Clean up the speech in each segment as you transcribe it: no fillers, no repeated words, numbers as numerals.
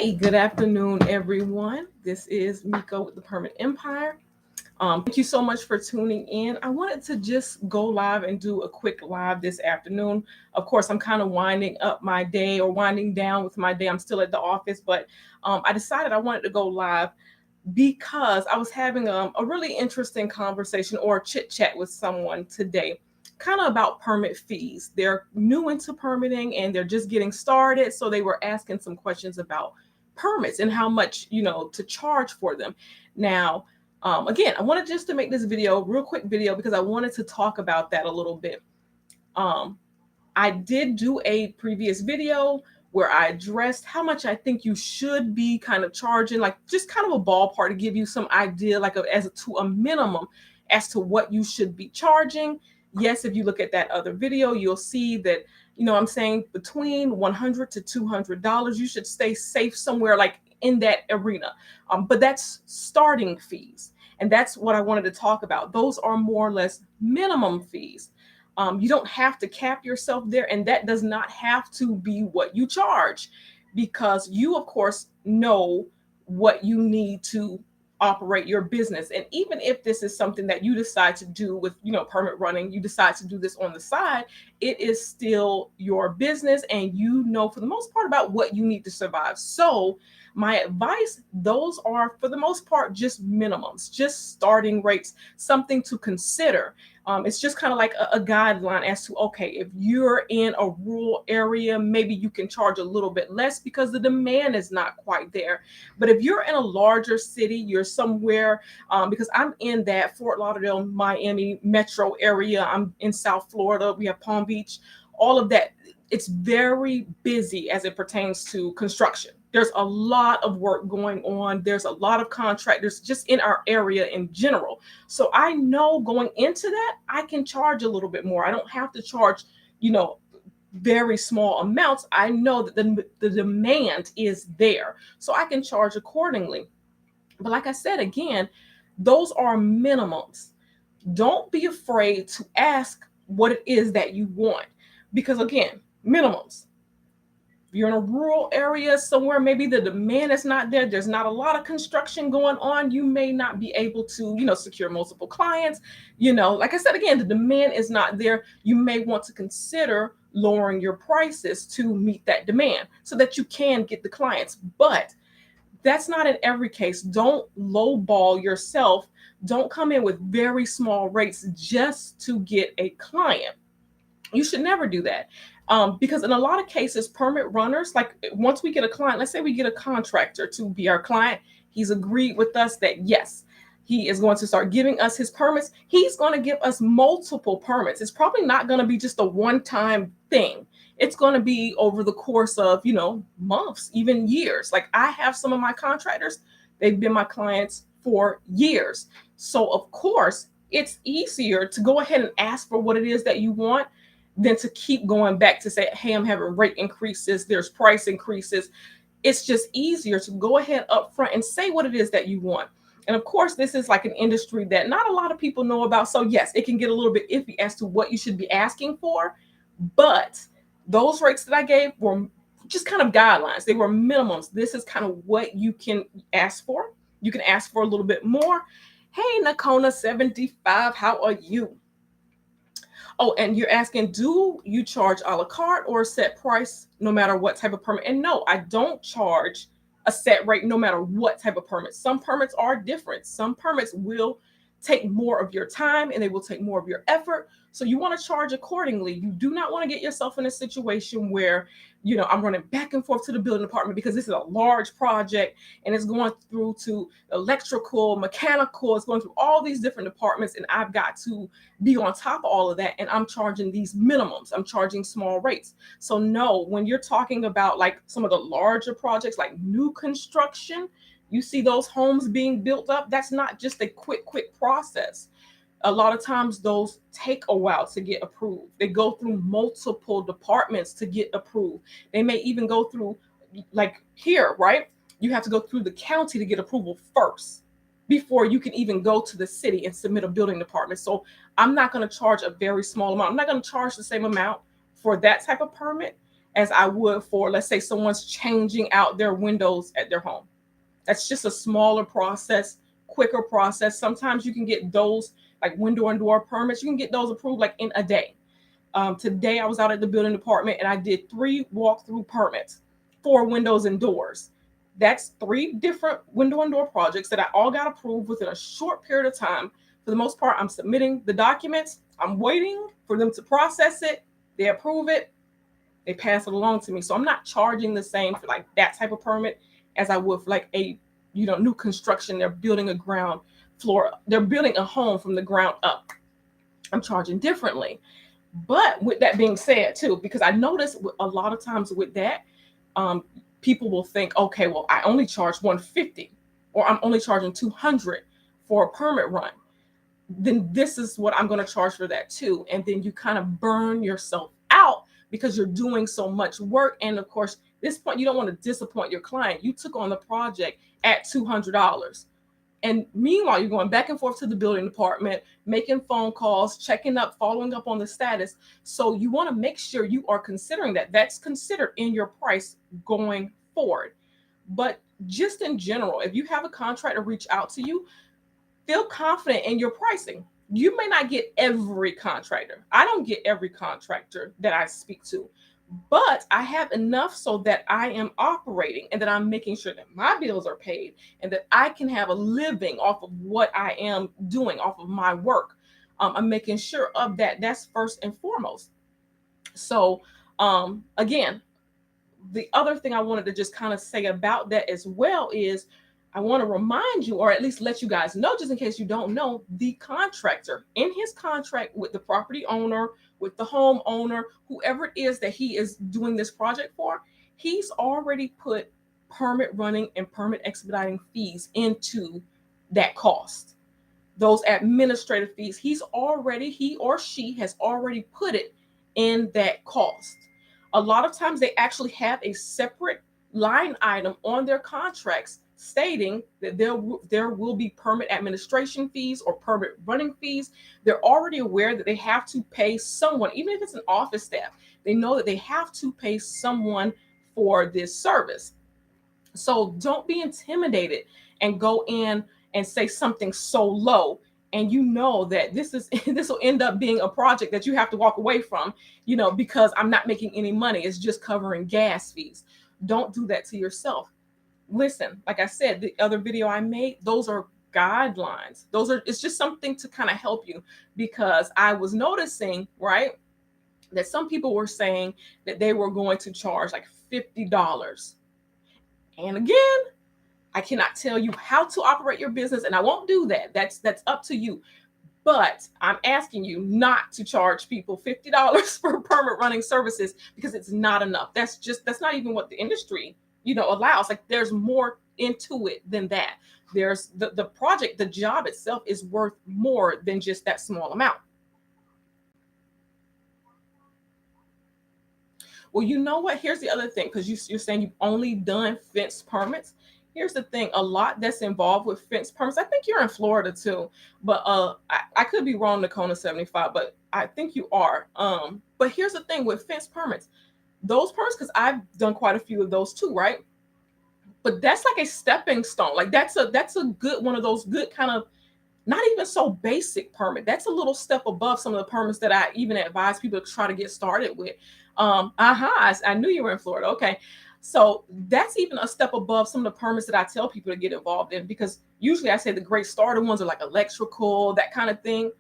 Hey, good afternoon, everyone. This is Miko with the Permit Empire. Thank you so much for tuning in. I wanted to just go live and do a quick live this afternoon. Of course, I'm kind of winding up my day or winding down with my day. I'm still at the office, but I decided I wanted to go live because I was having a really interesting conversation or chit chat with someone today, kind of about permit fees. They're new into permitting and they're just getting started. So they were asking some questions about permits and how much, to charge for them. Now, again, I wanted just to make this video, real quick video, because I wanted to talk about that a little bit. I did do a previous video where I addressed how much I think you should be kind of charging, like just kind of a ballpark to give you some idea, like as to a minimum as to what you should be charging. Yes, if you look at that other video, you'll see that, I'm saying between $100 to $200, you should stay safe somewhere like in that arena. But that's starting fees. And that's what I wanted to talk about. Those are more or less minimum fees. You don't have to cap yourself there, and that does not have to be what you charge, because you, of course, know what you need to operate your business. And even if this is something that you decide to do with, permit running, you decide to do this on the side, it is still your business, and you know for the most part about what you need to survive. So my advice, those are for the most part just minimums, just starting rates, something to consider. It's just kind of like a guideline as to, okay, if you're in a rural area, maybe you can charge a little bit less because the demand is not quite there. But if you're in a larger city, you're somewhere, because I'm in that Fort Lauderdale, Miami metro area. I'm in South Florida. We have Palm Beach, all of that. It's very busy as it pertains to construction. There's a lot of work going on. There's a lot of contractors just in our area in general. So I know going into that, I can charge a little bit more. I don't have to charge, very small amounts. I know that the demand is there. So I can charge accordingly. But like I said, again, those are minimums. Don't be afraid to ask what it is that you want. Because again, minimums. If you're in a rural area somewhere, maybe the demand is not there. There's not a lot of construction going on. You may not be able to, secure multiple clients. Like I said, again, the demand is not there. You may want to consider lowering your prices to meet that demand so that you can get the clients. But that's not in every case. Don't lowball yourself. Don't come in with very small rates just to get a client. You should never do that. Because in a lot of cases, permit runners, like once we get a client, let's say we get a contractor to be our client, he's agreed with us that yes, he is going to start giving us his permits. He's going to give us multiple permits. It's probably not going to be just a one-time thing. It's going to be over the course of, months, even years. Like I have some of my contractors, they've been my clients for years. So of course, it's easier to go ahead and ask for what it is that you want than to keep going back to say, hey, I'm having rate increases, there's price increases. It's just easier to go ahead up front and say what it is that you want. And of course, this is like an industry that not a lot of people know about. So yes, it can get a little bit iffy as to what you should be asking for. But those rates that I gave were just kind of guidelines. They were minimums. This is kind of what you can ask for. You can ask for a little bit more. Hey, Nakona 75, how are you? Oh, and you're asking, do you charge a la carte or a set price no matter what type of permit? And no, I don't charge a set rate no matter what type of permit. Some permits are different. Some permits will take more of your time and they will take more of your effort. So you want to charge accordingly. You do not want to get yourself in a situation where, I'm running back and forth to the building department because this is a large project and it's going through to electrical, mechanical, it's going through all these different departments and I've got to be on top of all of that. And I'm charging these minimums. I'm charging small rates. So no, when you're talking about like some of the larger projects, like new construction, you see those homes being built up. That's not just a quick process. A lot of times those take a while to get approved. They go through multiple departments to get approved. They may even go through, like here, right? You have to go through the county to get approval first before you can even go to the city and submit a building department. So I'm not going to charge a very small amount. I'm not going to charge the same amount for that type of permit as I would for, let's say, someone's changing out their windows at their home. That's just a smaller process, quicker process. Sometimes you can get those like window and door permits. You can get those approved like in a day. Today I was out at the building department and I did 3 walkthrough permits for windows and doors. That's 3 different window and door projects that I all got approved within a short period of time. For the most part, I'm submitting the documents. I'm waiting for them to process it. They approve it. They pass it along to me. So I'm not charging the same for like that type of permit as I would for like a, new construction. They're building a ground floor. They're building a home from the ground up. I'm charging differently. But with that being said, too, because I noticed a lot of times with that, people will think, okay, well, I only charge 150 or I'm only charging 200 for a permit run. Then this is what I'm going to charge for that, too. And then you kind of burn yourself out because you're doing so much work. And of course, this point, you don't want to disappoint your client. You took on the project at $200. And meanwhile, you're going back and forth to the building department, making phone calls, checking up, following up on the status. So you want to make sure you are considering that. That's considered in your price going forward. But just in general, if you have a contractor reach out to you, feel confident in your pricing. You may not get every contractor. I don't get every contractor that I speak to. But I have enough so that I am operating and that I'm making sure that my bills are paid and that I can have a living off of what I am doing, off of my work. I'm making sure of that. That's first and foremost. So, again, the other thing I wanted to just kind of say about that as well is I want to remind you, or at least let you guys know, just in case you don't know, the contractor in his contract with the property owner, with the homeowner, whoever it is that he is doing this project for, he's already put permit running and permit expediting fees into that cost. Those administrative fees, he or she has already put it in that cost. A lot of times they actually have a separate line item on their contracts stating that there will be permit administration fees or permit running fees. They're already aware that they have to pay someone, even if it's an office staff. They know that they have to pay someone for this service. So don't be intimidated and go in and say something so low, and you know that this will end up being a project that you have to walk away from, because I'm not making any money. It's just covering gas fees. Don't do that to yourself. Listen, like I said, the other video I made, those are guidelines. It's just something to kind of help you, because I was noticing, right, that some people were saying that they were going to charge like $50. And again, I cannot tell you how to operate your business, and I won't do that. That's up to you. But I'm asking you not to charge people $50 for permit running services, because it's not enough. That's not even what the industry, allows. Like, there's more into it than that. There's the project, the job itself is worth more than just that small amount. Well, you know what? Here's the other thing, because you're saying you've only done fence permits. Here's the thing: a lot that's involved with fence permits. I think you're in Florida too, but I could be wrong, Nakona 75, but I think you are. But here's the thing with fence permits: those permits, because I've done quite a few of those too, right? But that's like a stepping stone. Like that's a good one of those good kind of, not even so basic permit. That's a little step above some of the permits that I even advise people to try to get started with. I knew you were in Florida. Okay. So that's even a step above some of the permits that I tell people to get involved in, because usually I say the great starter ones are like electrical, that kind of thing.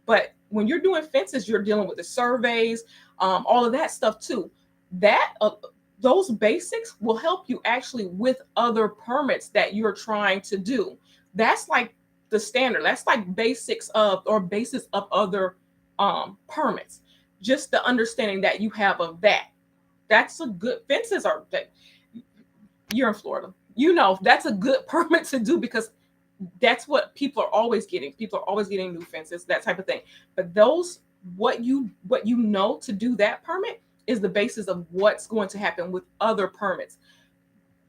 But when you're doing fences, you're dealing with the surveys, all of that stuff too. Those basics will help you actually with other permits that you're trying to do. That's like the standard. That's like basis of other permits. Just the understanding that you have of that. That's a good fences are that you're in Florida. That's a good permit to do, because that's what people are always getting. People are always getting new fences, that type of thing. But what you know to do that permit is the basis of what's going to happen with other permits.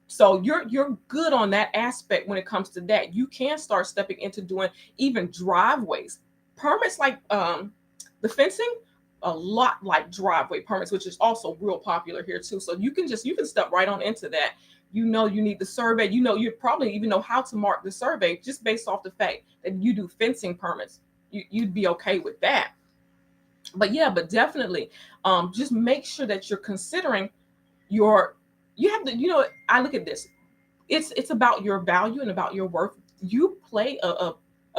So you're good on that aspect when it comes to that. You can start stepping into doing even driveways. Permits like the fencing a lot like driveway permits, which is also real popular here too. So you can step right on into that. You know you need the survey. You know you probably even know how to mark the survey just based off the fact that you do fencing permits. You'd be okay with that. But yeah, but definitely, just make sure that you're considering your. You have to. You know, I look at this, it's about your value and about your worth. You play a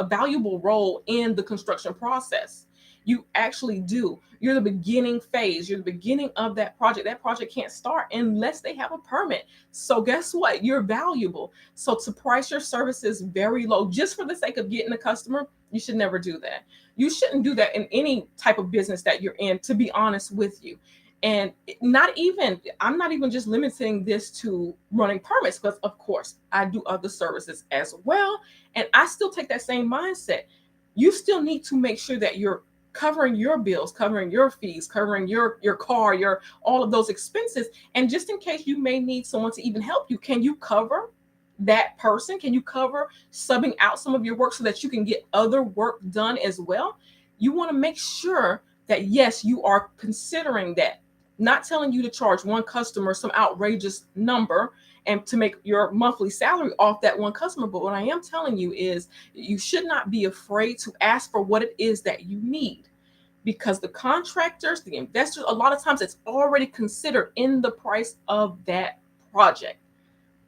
valuable role in the construction process. You actually do. You're the beginning phase. You're the beginning of that project. That project can't start unless they have a permit. So guess what? You're valuable. So to price your services very low just for the sake of getting a customer, you should never do that. You shouldn't do that in any type of business that you're in, to be honest with you. And not even, I'm not even just limiting this to running permits, because of course I do other services as well. And I still take that same mindset. You still need to make sure that you're covering your bills, covering your fees, covering your car, your all of those expenses. And just in case you may need someone to even help you, can you cover that person? Can you cover subbing out some of your work so that you can get other work done as well? You want to make sure that yes, you are considering that. Not telling you to charge one customer some outrageous number and to make your monthly salary off that one customer. But what I am telling you is you should not be afraid to ask for what it is that you need, because the contractors, the investors, a lot of times it's already considered in the price of that project.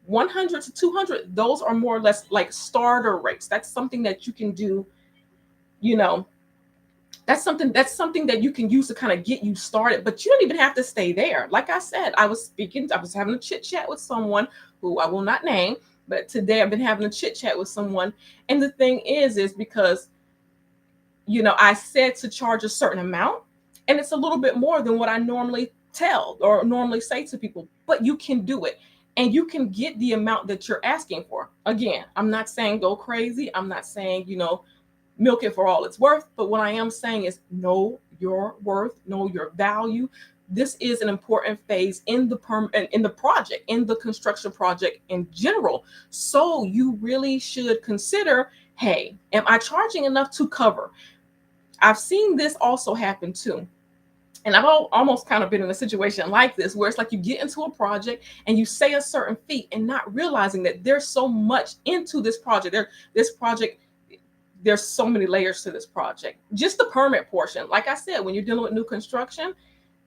100 to 200, those are more or less like starter rates. That's something that you can do, you know, that's something that you can use to kind of get you started, but you don't even have to stay there. Like I said, I was having a chit chat with someone who I will not name, but today I've been having a chit chat with someone. And the thing is because, I said to charge a certain amount, and it's a little bit more than what I normally tell or normally say to people, but you can do it. And you can get the amount that you're asking for. Again, I'm not saying go crazy. I'm not saying, milk it for all it's worth. But what I am saying is know your worth, know your value. This is an important phase in in the project, in the construction project in general. So you really should consider, hey, am I charging enough to cover? I've seen this also happen too. And I've almost kind of been in a situation like this where it's like you get into a project and you say a certain fee and not realizing that there's so much into this project. This project, there's so many layers to this project. Just the permit portion. Like I said, when you're dealing with new construction,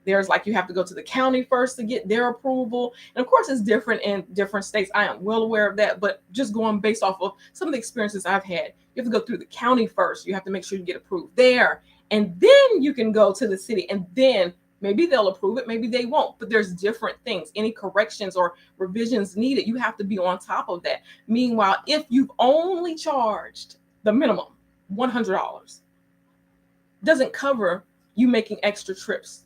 there's like you have to go to the county first to get their approval. And of course, it's different in different states. I am well aware of that. But just going based off of some of the experiences I've had, you have to go through the county first. You have to make sure you get approved there. And then you can go to the city. And then maybe they'll approve it, maybe they won't. But there's different things. Any corrections or revisions needed, you have to be on top of that. Meanwhile, if you've only charged the minimum, $100, doesn't cover you making extra trips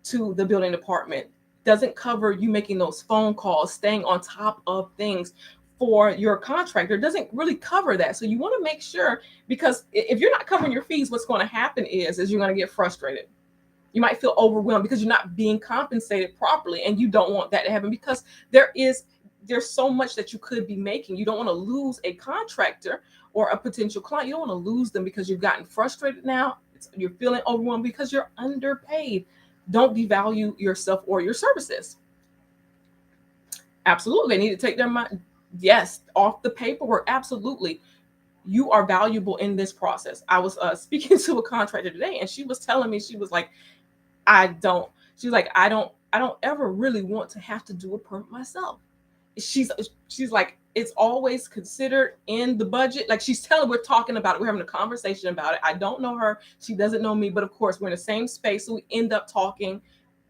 to the building department, doesn't cover you making those phone calls, staying on top of things for your contractor, doesn't really cover that. So you want to make sure, because if you're not covering your fees, what's going to happen is you're going to get frustrated. You might feel overwhelmed because you're not being compensated properly, and you don't want that to happen, because there's so much that you could be making. You don't want to lose a contractor or a potential client. You don't want to lose them because you've gotten frustrated now. You're feeling overwhelmed because you're underpaid. Don't devalue yourself or your services. Absolutely. They need to take their mind, yes, off the paperwork. Absolutely. You are valuable in this process. I was speaking to a contractor today, and she was telling me, she was like, I don't, she's like, I don't ever really want to have to do a permit myself. She's like, it's always considered in the budget. Like, she's telling, we're talking about it, we're having a conversation about it. I don't know her, she doesn't know me, but of course we're in the same space, so we end up talking.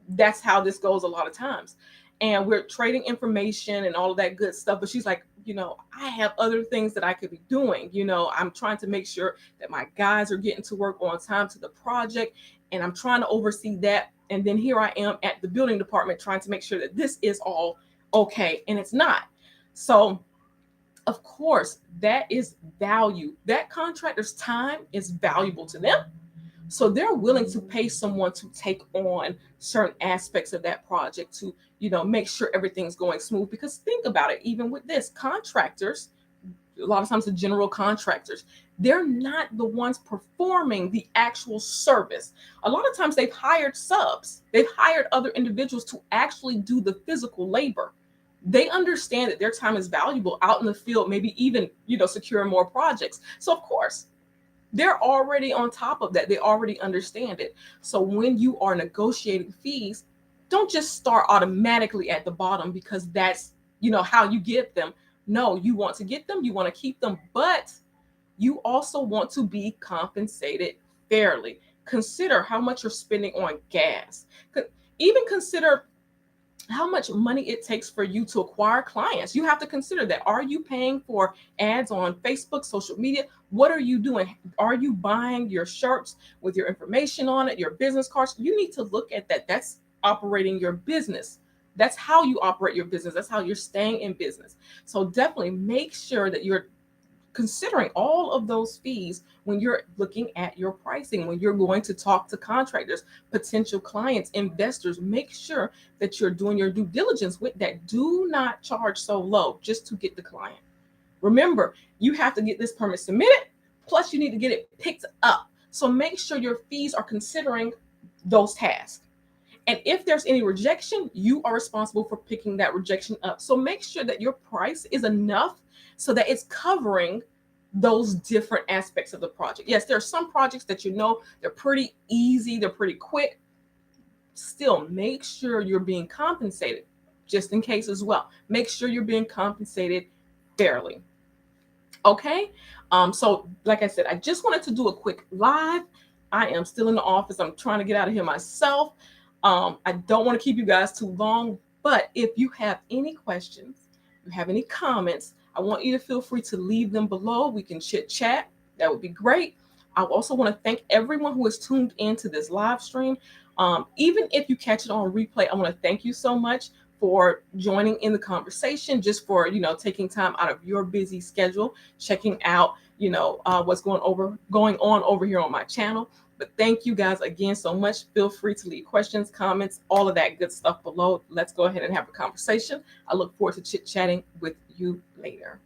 That's how this goes a lot of times, and we're trading information and all of that good stuff. But she's like, I have other things that I could be doing. I'm trying to make sure that my guys are getting to work on time to the project, and I'm trying to oversee that. And then here I am at the building department trying to make sure that this is all okay, and it's not. So of course, that is value. That contractor's time is valuable to them. So they're willing to pay someone to take on certain aspects of that project to, make sure everything's going smooth. Because think about it, even with this, contractors, a lot of times the general contractors, they're not the ones performing the actual service. A lot of times they've hired subs, they've hired other individuals to actually do the physical labor. They understand that their time is valuable out in the field, maybe even, securing more projects. So of course, they're already on top of that. They already understand it. So when you are negotiating fees, don't just start automatically at the bottom because that's, how you get them. No, you want to get them, you want to keep them, but you also want to be compensated fairly. Consider how much you're spending on gas. Even consider how much money it takes for you to acquire clients. You have to consider that. Are you paying for ads on Facebook, social media? What are you doing? Are you buying your shirts with your information on it, your business cards? You need to look at that. That's operating your business. That's how you operate your business. That's how you're staying in business. So definitely make sure that you're considering all of those fees when you're looking at your pricing, when you're going to talk to contractors, potential clients, investors. Make sure that you're doing your due diligence with that. Do not charge so low just to get the client. Remember, you have to get this permit submitted, plus you need to get it picked up. So make sure your fees are considering those tasks. And if there's any rejection, you are responsible for picking that rejection up. So make sure that your price is enough so that it's covering those different aspects of the project. Yes, there are some projects that they're pretty easy, they're pretty quick. Still, make sure you're being compensated just in case as well. Make sure you're being compensated fairly. Okay. So like I said, I just wanted to do a quick live. I am still in the office. I'm trying to get out of here myself. I don't want to keep you guys too long, but if you have any questions, you have any comments, I want you to feel free to leave them below. We can chit chat. That would be great. I also want to thank everyone who has tuned into this live stream. Even if you catch it on replay, I want to thank you so much for joining in the conversation, just for, taking time out of your busy schedule, checking out, what's going on over here on my channel. But thank you guys again so much. Feel free to leave questions, comments, all of that good stuff below. Let's go ahead and have a conversation. I look forward to chit-chatting with you later.